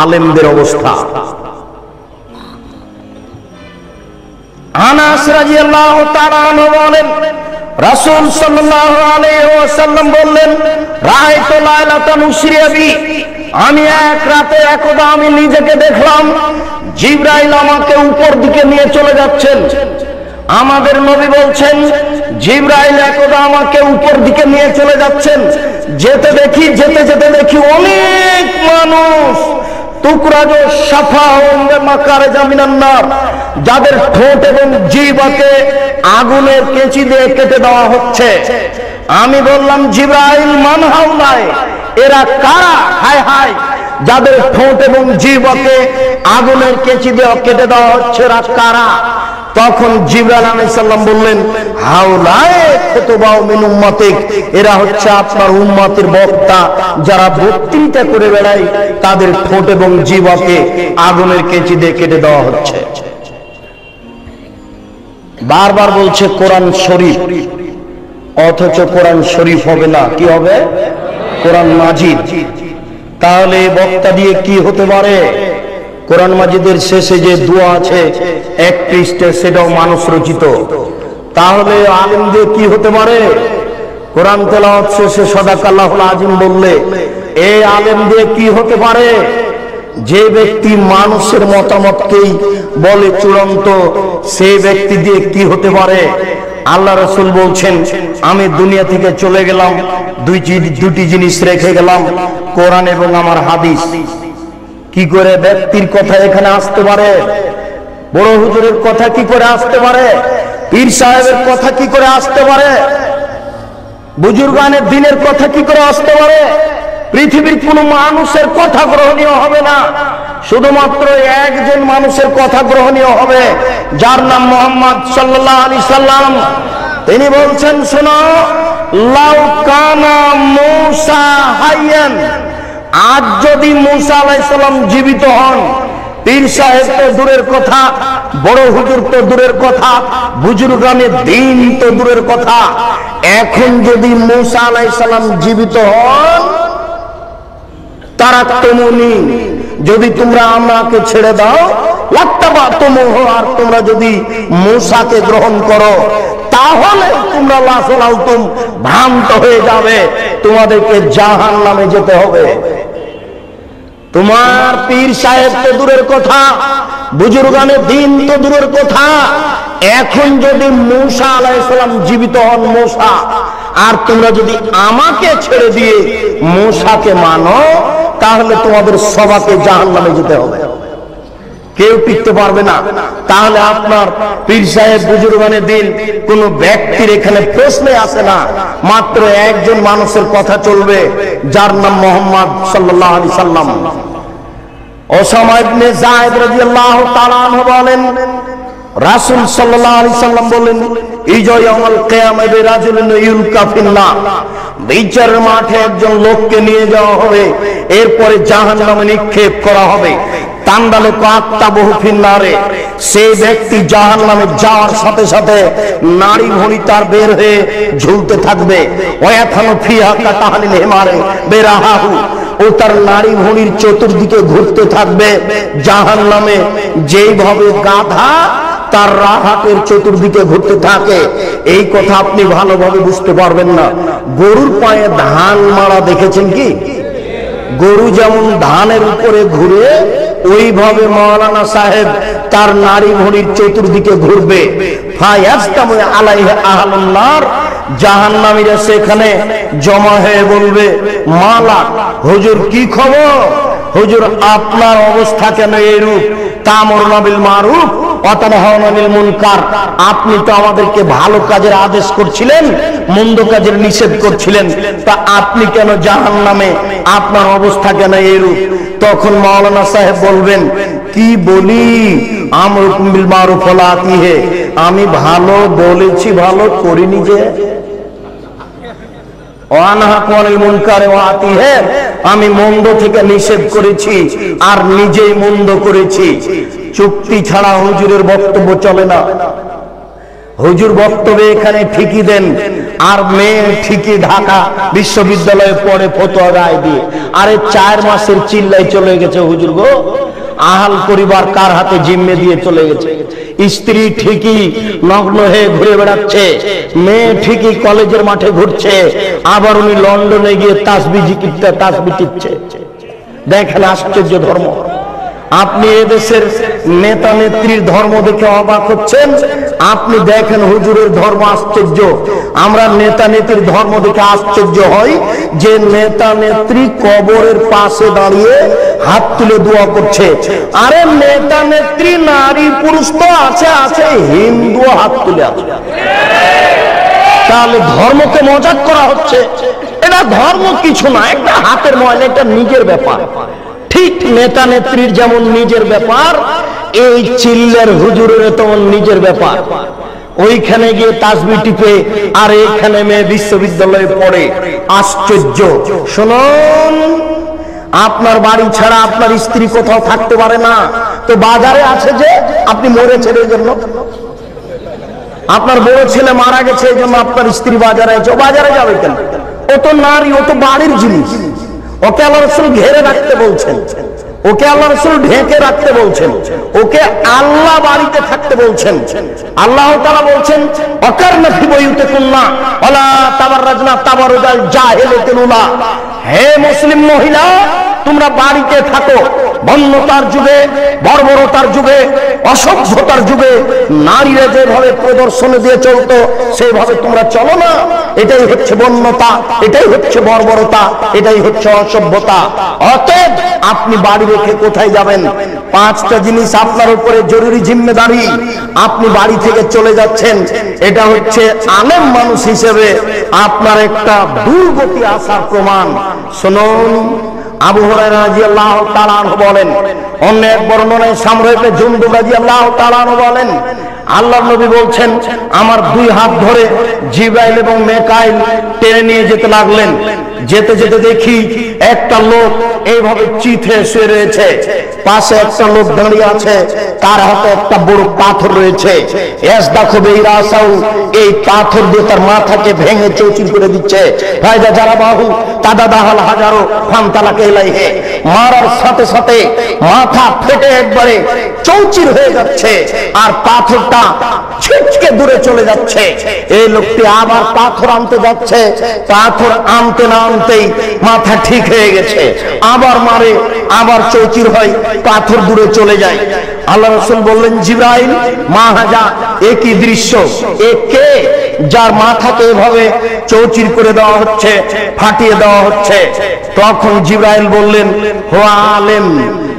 আলেমদের অবস্থা। আনাস রাদিয়াল্লাহু তাআলা আনহু বলেন, রাসূল সাল্লাল্লাহু আলাইহি ওয়াসাল্লাম বললেন, রাআইতু লাইলাতান উসরিয়া বি, আমি এক রাতে একদা আমি নিজেকে দেখলাম জিবরাইল আমাকে উপর দিকে নিয়ে চলে যাচ্ছেন। আমাদের নবী বলছেন, জিবরাইল একদা আমাকে উপর দিকে নিয়ে চলে যাচ্ছেন। যেতে যেতে দেখি অনেক মানুষ, টুকরাজো সাফা ওমে মাকারে জামিনান নার, যাদের ঠোঁট এবং জিহ্বাকে আগুনের কেঁচি দিয়ে কেটে দেওয়া হচ্ছে। আমি বললাম, জিবরাইল মান হাউলাই, এরা কারা? হায় হায়, যাদের ঠোঁট এবং জিহ্বাকে আগুনের কেঁচি দিয়ে কেটে দেওয়া হচ্ছে, এরা কারা? তখন জিবরাইল আলাইহিস সালাম বললেন, হাউলায়ে খুতুবাউ মিন উম্মাতিক, এরা হচ্ছে আপনার উম্মতের বক্তা, যারা বক্তৃতা করে বেড়ায়, তাদের ঠোঁট এবং জিহ্বাকে আগুনের কেঁচি দিয়ে কেটে দেওয়া হচ্ছে। বারবার বলছে কোরআন শরীফ, অথচ কোরআন শরীফ হবে না, কি হবে? কোরআন মাজিদ। তাহলে বক্তা দিয়ে কি হতে পারে? কোরআন মাজিদের শেষে যে দোয়া আছে এক পৃষ্ঠা, সেটাও মানুষ রচিত। তাহলে আলেম দিয়ে কি হতে পারে? কোরআন তেলাওয়াত শেষে সাদাকাল্লাহুল আযীম বললে এই আলেম দিয়ে কি হতে পারে? যে ব্যক্তি মানুষের মতামতকেই বলে চূড়ান্ত, সেই ব্যক্তি দিয়ে কি হতে পারে? আল্লাহ রাসূল বলছেন, আমি দুনিয়া থেকে চলে গেলাম, দুটি জিনিস রেখে গেলাম, কোরআন এবং আমার হাদিস। কি করে ব্যক্তির কথা এখানে আসতে পারে? বড় হুজুরের কথা কি করে আসতে পারে? পীর সাহেবের কথা কি করে আসতে পারে? বুজুর্গানের দিনের কথা কি করে আসতে পারে? পৃথিবীর কোন মানুষের কথা গ্রহণীয় হবে না, শুধুমাত্র একজন মানুষের কথা গ্রহণীয় হবে, যার নাম মুহাম্মদ সাল্লাল্লাহু আলাইহি সাল্লাম। তিনি বলছেন, শোনো, লাউ কানা মূসা হাইয়ান, আজ যদি মূসা আলাইহিস সালাম জীবিত হন, পীর সাহেব তো দূরের কথা, বড় হুজুর তো দূরের কথা, বুজুর্গানের দিন তো দূরের কথা, এখন যদি মূসা আলাইহিস সালাম জীবিত হন, তারাক্তুমুনি, যদি তোমরা আমাকে ছেড়ে দাও, লাত্তাবাতুমুহু, আর তোমরা যদি মূসাকে গ্রহণ করো, তাহলে তোমরা লাসলাউতুম, ভ্রান্ত হয়ে যাবে, তোমাদেরকে জাহান্নামে যেতে হবে। তোমার পীর সাহেব তো দূরের কথা, বুজুর্গানের দিন তো দূরের কথা, এখন যদি মূসা আলাইহিস সালাম জীবিত হন, মূসা, আর তোমরা যদি আমাকে ছেড়ে দিয়ে মূসাকে মানো, তাহলে তোমাদের সবাইকে জাহান্নামে যেতে হবে, কেউ টিকতে পারবে না। তাহলে আপনার পীর সাহেব, বুজুর্গানের দিন কোন ব্যক্তির এখানে প্রশ্নে আসে না, মাত্র একজন মানুষের কথা চলবে, যার নাম মুহাম্মদ সাল্লাল্লাহু আলাইহি সাল্লাম। ওসামা ইবনে যায়েদ রাদিয়াল্লাহু তাআলা আনহু বলেন, রাসূল সাল্লাল্লাহু আলাইহি সাল্লাম বলেন, ইয়াউমুল কিয়ামাহ বিরাজুলিন ইউলকা ফিন্নার, বিচারের মাঠে একজন লোককে নিয়ে যাওয়া হবে, এরপরে জাহান্নামে নিক্ষেপ করা হবে। তান্দালে কাত্তা বহু ফিন্নারে, সেই ব্যক্তি জাহান্নামে যাওয়ার সাথে সাথে নারী ভুঁড়ি তার বের হয়ে ঝুলতে থাকবে। ওয়াথানু ফিহা কাতাহানিল হিমারে বেরাহাহু, ও তার নারী ভুঁড়ির চতুর্দিকে ঘুরতে থাকবে জাহান্নামে, যেইভাবে গাধা তার রাহাতের চতুর্দিকে ঘুরতে থাকে। এই কথা আপনি ভালোভাবে বুঝতে পারবেন না। গরুর পায়ে ধান মারা দেখেছেন কি? গরু যেমন ধানের উপরে ঘুরে, ওইভাবে মাওলানা সাহেব তার নারী ভুঁড়ির চতুর্দিকে ঘুরবে। ফায়াস্তামু আলাইহি আহলুন নার, জাহান্নামীরা সেখানে জমা হয়ে বলবে, মালা, হুজুর কি খবর? হুজুর আপনার অবস্থা কেন এরূপ? তা'মুরুনা বিল মারুফ ওয়া তানহাউনা আনিল মুনকার, আপনি তো আমাদেরকে ভালো কাজের আদেশ করছিলেন, মন্দ কাজের নিষেধ করছিলেন, তা আপনি কেন জাহান্নামে? আপনার অবস্থা কেন এরূপ? তখন মাওলানা সাহেব বলবেন, কি বলি, আমরুকুম বিল মারুফ ওয়া লা আতিহি, আমি ভালো বলেছি, ভালো করিনি যে। আমি মন্দ থেকে নিষেধ করেছি আর নিজেই মন্দ করেছি। চুক্তি ছাড়া হুজুরের বক্তব্য চলে না। হুজুর বক্তব্য এখানে ঠিকই দেন, আর মেয়ে ঠিকই ঢাকা বিশ্ববিদ্যালয়ে পড়ে ফতোয়া গায়ে দিয়ে। আরে 4 মাসের চিল্লাই চলে গেছে হুজুর গো, আহাল পরিবার কার হাতে জিম্মে দিয়ে চলে গেছে। স্ত্রী ঠিকই নগ্ন হয়ে ঘুরে বেড়াচ্ছে, মেয়ে ঠিকই কলেজের মাঠে ঘুরছে, আবার উনি লন্ডনে গিয়ে তাসবিহ টিপছে। দেখেন আশ্চর্য ধর্ম। আপনি এদেশের নেতা নেত্রীর ধর্ম দেখে অবাক হচ্ছেন, আপনি দেখেন হুজুরের ধর্ম আশ্চর্য। আমরা নেতা নেত্রীর ধর্ম দেখে আশ্চর্য হই যে নেতা নেত্রী কবরের পাশে দাঁড়িয়ে হাত তুলে দোয়া করছে। আরে নেতা নেত্রী নারী পুরুষ তো আছে, হিন্দু হাত তুলে আছে। তাহলে ধর্মকে মজাক করা হচ্ছে। এটা ধর্ম কিছু না, একটা হাতের ময়লা, এটা নিজের ব্যাপার। ঠিক নেতা নেত্রীর যেমন নিজের ব্যাপার, এই চিল্লার হুজুরের তেমন নিজের ব্যাপার। ওইখানে গিয়ে তাসবিহ টিপে আর এইখানে মেয়ে বিশ্ববিদ্যালয়ে পড়ে। আশ্চর্য। শুনুন, আপনার বাড়ি ছাড়া আপনার স্ত্রী কোথাও থাকতে পারে না, তো বাজারে আছে যে আপনি মরেছেন এই জন্য। আপনার বড় ছেলে মারা গেছে এই জন্য আপনার স্ত্রী বাজারে আছে। ও বাজারে যাবে কেন? ও তো নারী, ও তো বাড়ির জিনিস। ওকে আল্লাহ রাসূল ঘেরে রাখতে বলছেন, ওকে আল্লাহ রাসূল ঢেকে রাখতে বলছেন, ওকে আল্লাহ বাড়িতে থাকতে বলছেন। আল্লাহ তাআলা বলছেন অকারনা ফি বুয়ুতিকুন্না ওয়ালা তাবাররাজনা তাবারুজাল জাহিলিয়াতিল উলা। হে মুসলিম মহিলা, তোমরা বাড়িতে থাকো। বন্যতার যুগে, বর্বরতার যুগে, অসভ্যতার যুগে নারীরা যেভাবে প্রদর্শনী দিয়ে চলতো সেইভাবে তোমরা চলো না। এটাই হচ্ছে বন্যতা, এটাই হচ্ছে বর্বরতা, এটাই হচ্ছে অসভ্যতা। অতএব আপনি বাড়ি রেখে কোথায় যাবেন? 5টা জিনিস আপনার উপরে জরুরি জিম্মেদারি। আপনি বাড়ি থেকে চলে যাচ্ছেন, এটা হচ্ছে আলেম মানুষ হিসেবে আপনার একটা দুর্গতি আসার প্রমাণ। শুনুন, আবু হুরায়রা রাদিয়াল্লাহু তাআলা আনহু বলেন, অন্য এক বর্ণনায় সামরা ইবনে জুনদুব রাদিয়াল্লাহু তাআলা আনহু বলেন, আল্লাহর নবী বলছেন, আমার 2 হাত ধরে জিবরাইল এবং মিকাইল টেনে নিয়ে যেতে লাগলেন। যেতে যেতে দেখি একটা লোক এইভাবে চিথে শুয়ে রয়েছে, পাশে একটা লোক দাঁড়িয়ে আছে, তার হাতে একটা বড় পাথর রয়েছে। ইয়াসদাখু বিরাসাউ, এই পাথর দিয়ে তার মাথাকে ভেঙে চৌচির করে দিচ্ছে। ফায়দা জারাবাহু তাদাদাহাল হাজারো ফান্তালাকা ইলাইহি, মারার সাথে সাথে মাথা ফেটে একবারে চৌচির হয়ে যাচ্ছে আর পাথরটা ছিটকে দূরে চলে যাচ্ছে। এই লোকটি আবার পাথর আনতে যাচ্ছে, পাথর আনতে না আনতেই মাথা ঠিক হয়ে গেছে, আবার মারে, আবার চৌচির হয়, পাথর দূরে চলে যায়। আল্লাহ রাসূল বললেন, জিবরাইল মা হাজা, একই দৃশ্য, একে যার মাথাকে এভাবে চৌচির করে দেওয়া হচ্ছে, ফাটিয়ে দেওয়া হচ্ছে। তখন জিবরাইল বললেন, হো আলেম,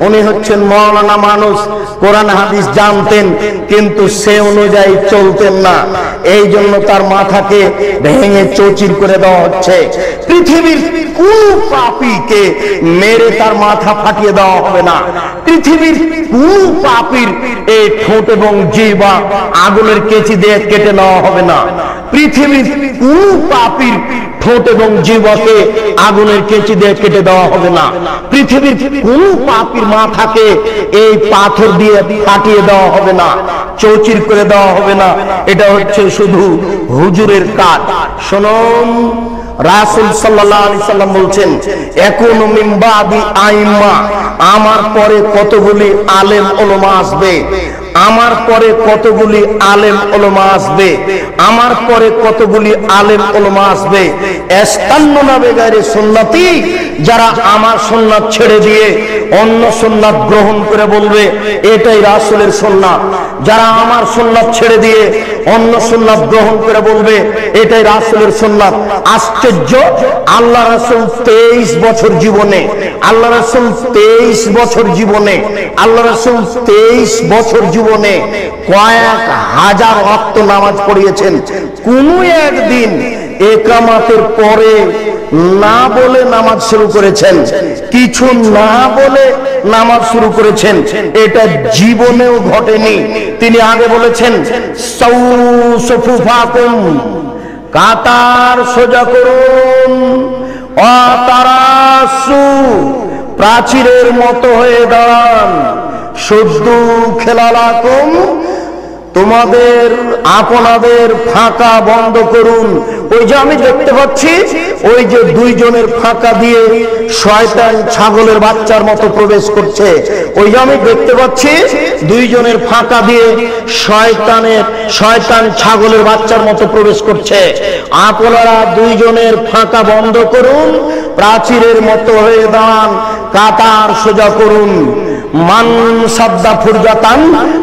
উনি হচ্ছেন মাওলানা মানুষ, কোরআন হাদিস জানতেন কিন্তু সে অনুযায়ী চলতেন না, এই জন্য তার মাথাকে ভেঙে চৌচির করে দেওয়া হচ্ছে। পৃথিবীর কোন পাপীকে মেরে তার মাথা ফাটিয়ে দেওয়া হবে না। পৃথিবীর কোন পাপীর এই ঠোঁট এবং জিহ্বা আগুনের কেচি দিয়ে কেটে নেওয়া হবে না। পৃথিবীর কোন পাপীর ঠোঁট এবং জিহ্বাকে আগুনের কেচি দিয়ে কেটে দেওয়া হবে না। পৃথিবীর কোন পাপীর মাথাকে এই পাথর দিয়ে ফাটিয়ে দেওয়া হবে না, চৌচির করে দেওয়া হবে না। এটা হচ্ছে শুধু হুজুরের কাজ। শুনুন, রাসূল সাল্লাল্লাহু আলাইহি সাল্লাম বলছেন, ইয়াকুনু মিন বাদি আইম্মা, আমার পরে কতগুলি আলেম ওলামা আসবে, আমার পরে কতগুলি আলেম ওলামা আসবে, আমার পরে কতগুলি আলেম ওলামা আসবে, ইস্তান্নুনা বিগাইরি সুন্নতি, যারা আমার সুন্নাত ছেড়ে দিয়ে অন্য সুন্নাত গ্রহণ করে বলবে এটাই রাসূলের সুন্নাত। যারা আমার সুন্নাত ছেড়ে দিয়ে অন্য সুন্নাত গ্রহণ করে বলবে এটাই রাসূলের সুন্নাত। আশ্চর্য, আল্লাহ রাসূল 23 বছর জীবনে, আল্লাহ রাসূল 23 বছর জীবনে, আল্লাহ রাসূল 23 বছর জীবনে কয়েক হাজার ওয়াক্ত নামাজ পড়িয়েছেন। কোন একদিন একামাতের পরে না বলে নামাজ শুরু করেছেন, কিছু না বলে নামাজ শুরু করেছেন, এটা জীবনেও ঘটেনি। তিনি আগে বলেছেন, সুফুফাকুম, কাতার সোজা করুন, অতারাসু, প্রাচীরের মতো হয়ে দাঁড়ান, শুদ্ধ খেলালাকুম, তোমাদের আপনাদের ফাঁকা বন্ধ করুন। ওই যে আমি দেখতে পাচ্ছি ওই যে দুইজনের ফাঁকা দিয়ে শয়তান ছাগলের বাচ্চার মতো প্রবেশ করছে। ওই যে আমি দেখতে পাচ্ছি দুইজনের ফাঁকা দিয়ে শয়তান ছাগলের বাচ্চার মতো প্রবেশ করছে। আপনারা দুইজনের ফাঁকা বন্ধ করুন, প্রাচীরের মতো হয়ে দাঁড়ান, কাতার সোজা করুন। মান সাদ্দা ফুরজাতান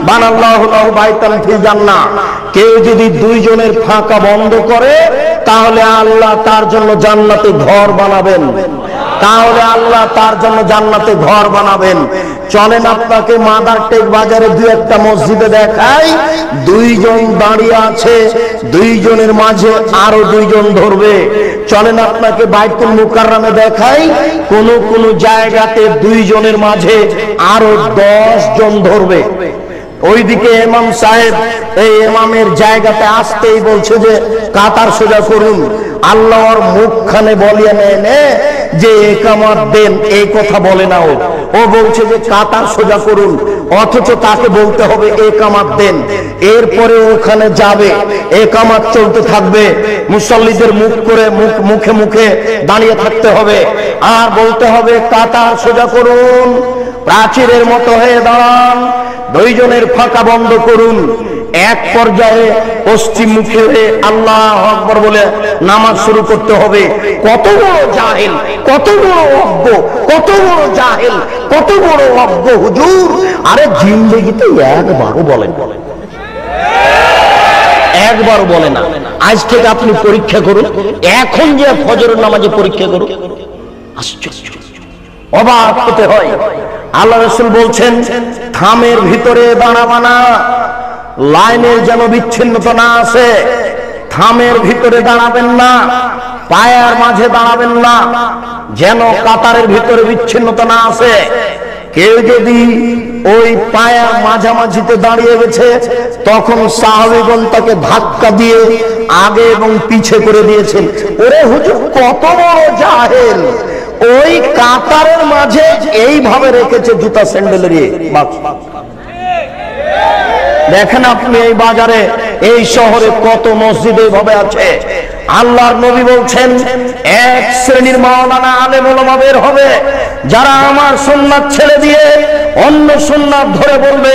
বানাল্লাহু লাহু বাইতান ফিল জান্নাহ। কেউ যদি দুইজনের ফাঁকা বন্ধ করে তাহলে আল্লাহ তার জন্য জান্নাতে ঘর বানাবেন, তাহলে আল্লাহ তার জন্য জান্নাতে ঘর বানাবেন। চলেন আপনাকে মাদারটেক বাজারে দুই একটা মসজিদে দেখাই, দুইজন দাঁড়িয়ে আছে, দুইজনের মাঝে আরো দুইজন ধরবে। চলেন আপনাকে বাইতুল মুকাররমে দেখাই, কোন কোন জায়গাতে দুইজনের মাঝে আরো 10 জন ধরবে। ওইদিকে ইমাম সাহেব এই ইমামের জায়গাতে আসতেই বলছে যে কাতার সোজা করুন। আল্লাহর মুখখানে বলিয়ে নেয় যে একামত দেন, এই কথা বলে না। ও বলছে যে কাতার সোজা করুন, অথচ তাকে বলতে হবে একামত দেন। এরপরে ওখানে যাবে, একামত চলতে থাকবে, মুসল্লিদের মুখে মুখে দাঁড়িয়ে থাকতে হবে, আর বলতে হবে কাতার সোজা করুন, প্রাচীরের মতো হয়ে দাঁড়ান, দুইজনের ফাঁকা বন্ধ করুন। এক পর্যায়ে পশ্চিম মুখে আল্লাহু আকবার বলে নামাজ শুরু করতে হবে। কত বড় জাহেল, কত বড় অজ্ঞ, কত বড় জাহেল, কত বড় অজ্ঞ হুজুর! আরে জিন্দেগিতে একবারও বলেন, একবারও বলে না। আজ থেকে আপনি পরীক্ষা করুন, এখন যে ফজরের নামাজে পরীক্ষা করুন, আশ্চর্য, অবাক হতে হয়। আল্লাহ রাসূল বলছেন থামের ভিতরে দাঁড়াবা না, লাইনের যেন বিচ্ছিন্নতা না আসে। থামের ভিতরে দাঁড়াবেন না, পায়ের মাঝে দাঁড়াবেন না, যেন কাতারের ভিতরে বিচ্ছিন্নতা না আসে। কেউ যদি ওই পায়ের মাঝামাঝিতে দাঁড়িয়ে গেছে, তখন সাহাবীগণ তাকে ধাক্কা দিয়ে আগে এবং পিছে করে দিয়েছেন। ওরে হুজুর কত বড় জাহেল! ওই কাতারের মাঝে এইভাবে রেখেছে জুতা স্যান্ডেলের বাক্স। দেখেন আপনি এই বাজারে, এই শহরে কত মসজিদ এইভাবে আছে। আল্লাহর নবী বলছেন এক শ্রেণীর মাওলানা আলেম ওলামা বের হবে, যারা আমার সুন্নাত ছেড়ে দিয়ে অন্য সুন্নাত ধরে বলবে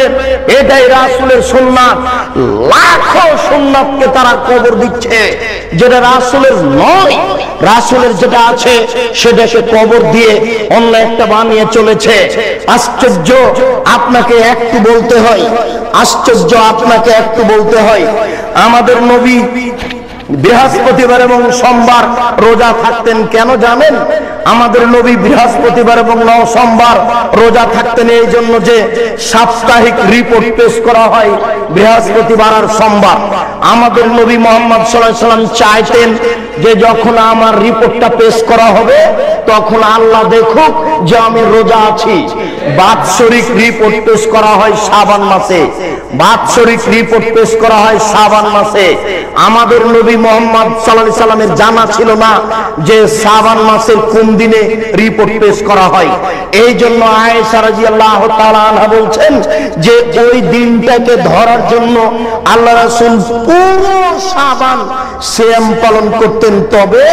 এটাই রাসূলের সুন্নাত। লাখো সুন্নাতকে তারা কবর দিচ্ছে, যেটা রাসূলের নয়। রাসূলের যেটা আছে সেটাকে কবর দিয়ে অন্য একটা বানিয়ে চলেছে। আশ্চর্য! আপনাকে একটু বলতে হয়, আশ্চর্য আপনাকে একটু বলতে হয়। আমাদের নবী বৃহস্পতিবার এবং সোমবার রোজা থাকতেন, কেন জানেন? আমাদের নবী বৃহস্পতিবার এবং সোমবার রোজা থাকতেন এই জন্য যে সাপ্তাহিক রিপোর্ট পেশ করা হয় বৃহস্পতিবার আর সোমবার। আমাদের নবী মুহাম্মদ সাল্লাল্লাহু আলাইহি ওয়াসাল্লাম চাইতেন যে যখন আমার রিপোর্টটা পেশ করা হবে তখন আল্লাহ দেখুক যে আমি রোজা আছি। বাৎসরিক রিপোর্ট পেশ করা হয় শাবান মাসে, বাৎসরিক রিপোর্ট পেশ করা হয় শাবান মাসে। আমাদের নবী মুহাম্মদ সাল্লাল্লাহু আলাইহি ওয়াসাল্লামের জানা ছিল না যে শাবান মাসের কোন দিনে রিপোর্ট পেশ করা হয়। এই জন্য আয়েশা রাদিয়াল্লাহু তাআলা আনহা বলছেন যে ওই দিনটাকে ধরার জন্য আল্লাহ রাসূল পুরো শাবান সিয়াম পালন করতেন, তবে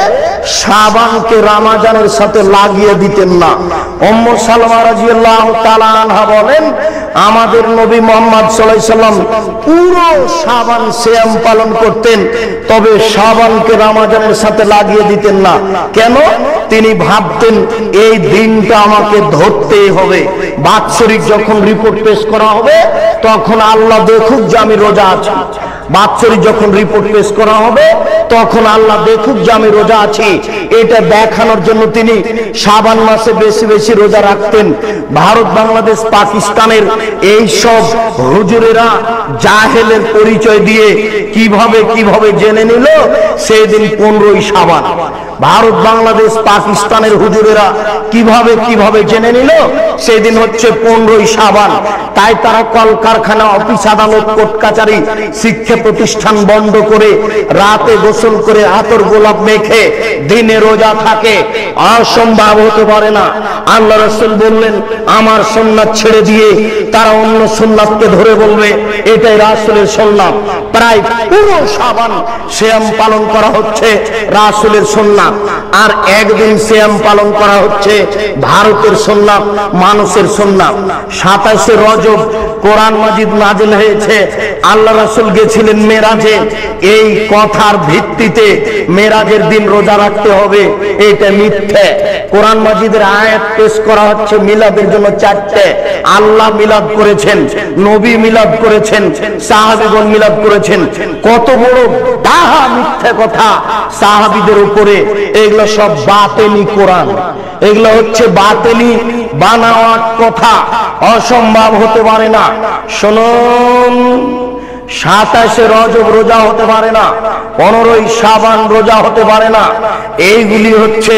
শাবানকে রমজানের সাথে লাগিয়ে দিতেন না। উম্মু সালমা রাদিয়াল্লাহু তাআলা আনহা বলেন আমাদের নবী মুহাম্মদ সাল্লাল্লাহু আলাইহি ওয়াসাল্লাম পুরো শাবান সিয়াম পালন করতেন, তবে শাবানকে রমজানের সাথে লাগিয়ে দিতেন না। কেন? তিনি ভাবতেন এই দিনটা আমাকে ধরতেই হবে। বাৎসরিক যখন রিপোর্ট পেশ করা হবে তখন আল্লাহ দেখুক যে আমি রোজা আছি। বাৎসরিক যখন রিপোর্ট পেশ করা হবে তখন আল্লাহ দেখুক যে আমি রোজা আছি। এটা দেখানোর জন্য তিনি শাবান মাসে বেশি বেশি রোজা রাখতেন। ভারত, বাংলাদেশ, পাকিস্তানের এই সব হুজুরেরা জাহেলের পরিচয় দিয়ে কিভাবে কিভাবে জেনে নিল সেই দিন 15ই শাবান। ভারত, বাংলাদেশ, পাকিস্তানের হুজুরেরা কিভাবে কিভাবে জেনে নিল সেই দিন হচ্ছে 15ই শাবান। তাই তারা কলকারখানা, অফিস আদালত, কোর্ট কাচারি, শিক্ষা প্রতিষ্ঠান বন্ধ করে রাতে গোসল করে আতর গোলাপ মেখে দিনে রোজা থাকে, অসম্ভব হতে পারে না। আল্লাহ রাসূল বললেন আমার সুন্নাত ছেড়ে দিয়ে তারা অন্য সুন্নাতকে ধরে বলবে এটাই রাসূলের সুন্নাত। প্রায় পুরো শাবান সিয়াম পালন করা হচ্ছে রাসূলের সুন্নাত, আর একদিন সিয়াম পালন করা হচ্ছে ভারতের সুন্নাত, মানুষের সুন্নাত। 27 রজব কোরআন মাজিদ নাযিল হয়েছে, আল্লাহ রাসূল গেছিলেন মেরাজে। এই কথার ভিত্তিতে মেরাজের দিন রোজা রাখতে হবে, এটা মিথ্যে। কোরআন মাজিদের আয়াত পেশ করা হচ্ছে মিলাদের জন্য 4টে। আল্লাহ মিলাদ করেছেন, নবী মিলাদ করেছেন, সাহাবীগণ মিলাদ করেছেন। কত বড় ডাহা মিথ্যে কথা সাহাবীদের উপরে! এগুলো সব বাতিলি কোরআন, এগুলো হচ্ছে বাতিলি বানাওয়া কথা, অসম্ভব হতে পারে না। শুনুন, 27 রজব রোজা হতে পারে না, 15ই শাবান রোজা হতে পারে না। এইগুলি হচ্ছে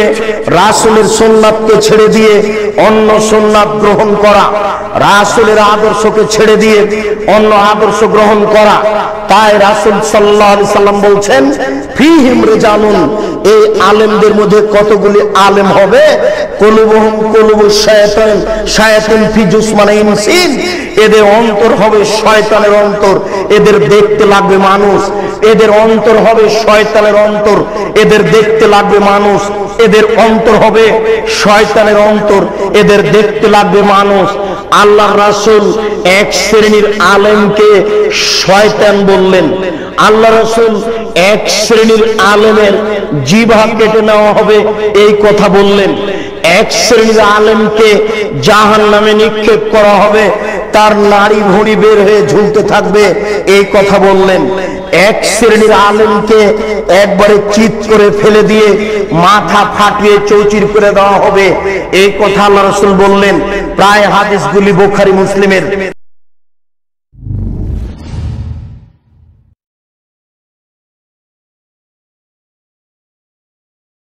রাসূলের সুন্নাতকে ছেড়ে দিয়ে অন্য সুন্নাত গ্রহণ করা, রাসূলের আদর্শকে ছেড়ে দিয়ে অন্য আদর্শ গ্রহণ করা। তাই রাসূল সাল্লাল্লাহু আলাইহি সাল্লাম বলছেন ফীহিম রিজালুন, এই আলেমদের মধ্যে কতগুলি আলেম হবে কুলুবুহুম কুলুবুশ শায়াতিন, শায়াতিন ফি জুসমানি ইনসিন, এদের অন্তর হবে শয়তানের অন্তর, এদের দেখতে লাগবে মানুষ। এদের অন্তর হবে শয়তানের অন্তর, এদের দেখতে লাগবে মানুষ। এদের অন্তর হবে শয়তানের অন্তর, এদের দেখতে লাগবে মানুষ। আল্লাহ রাসূল এক শ্রেণীর আলেমকে শয়তান বললেন। আল্লাহ রাসূল এক শ্রেণীর আলেমের জিহ্বা কেটে নেওয়া হবে এই কথা বললেন। এক শ্রেণীর আলেমকে জাহান্নামে নিক্ষেপ করা হবে, তার নাড়ি ভুঁড়ি বের হয়ে ঝুলতে থাকবে এই কথা বললেন। এক শ্রেণীর আলেমকে একবারে চিৎ করে ফেলে দিয়ে মাথা ফাটিয়ে চৌচির করে দেওয়া হবে এই কথা আল্লাহ রাসূল বললেন। প্রায় হাদিসগুলি বুখারী মুসলিমের।